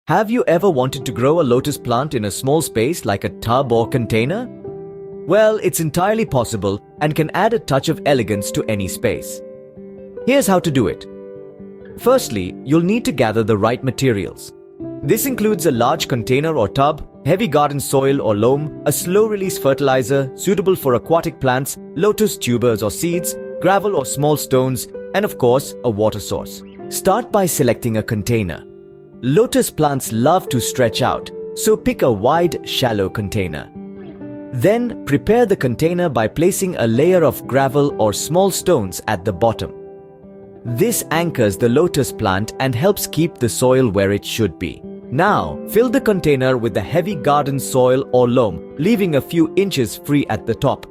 Have you ever wanted to grow a lotus plant in a small space like a tub or container? Well, it's entirely possible and can add a touch of elegance to any space. Here's how to do it. Firstly, you'll need to gather the right materials. This includes a large container or tub, heavy garden soil or loam, a slow-release fertilizer suitable for aquatic plants, lotus tubers or seeds, gravel or small stones, and of course, a water source. Start by selecting a container. Lotus plants love to stretch out, so pick a wide, shallow container. Then, prepare the container by placing a layer of gravel or small stones at the bottom. This anchors the lotus plant and helps keep the soil where it should be. Now, fill the container with the heavy garden soil or loam, leaving a few inches free at the top.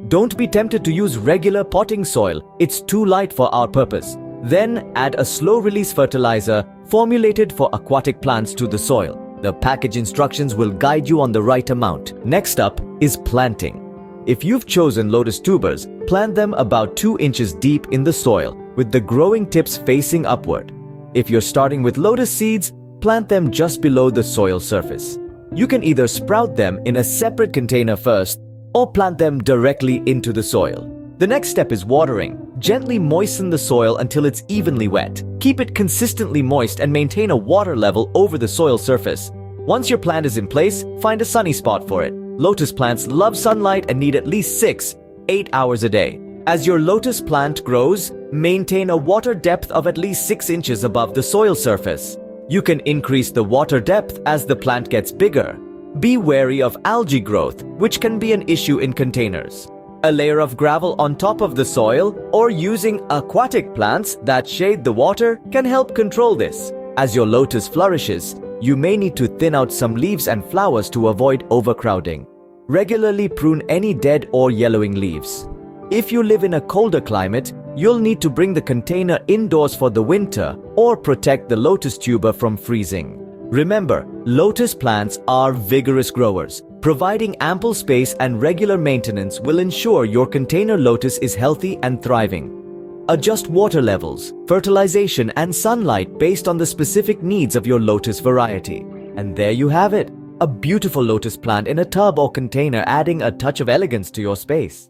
Don't be tempted to use regular potting soil, it's too light for our purpose. Then, add a slow-release fertilizer formulated for aquatic plants to the soil. The package instructions will guide you on the right amount. Next up is planting. If you've chosen lotus tubers, plant them about 2 inches deep in the soil, with the growing tips facing upward. If you're starting with lotus seeds, plant them just below the soil surface. You can either sprout them in a separate container first, or plant them directly into the soil. The next step is watering. Gently moisten the soil until it's evenly wet. Keep it consistently moist and maintain a water level over the soil surface. Once your plant is in place, find a sunny spot for it. Lotus plants love sunlight and need at least 6-8 hours a day. As your lotus plant grows, maintain a water depth of at least 6 inches above the soil surface. You can increase the water depth as the plant gets bigger. Be wary of algae growth, which can be an issue in containers. A layer of gravel on top of the soil or using aquatic plants that shade the water can help control this. As your lotus flourishes, you may need to thin out some leaves and flowers to avoid overcrowding. Regularly prune any dead or yellowing leaves. If you live in a colder climate, you'll need to bring the container indoors for the winter or protect the lotus tuber from freezing. Remember, lotus plants are vigorous growers. Providing ample space and regular maintenance will ensure your container lotus is healthy and thriving. Adjust water levels, fertilization, and sunlight based on the specific needs of your lotus variety. And there you have it, a beautiful lotus plant in a tub or container, adding a touch of elegance to your space.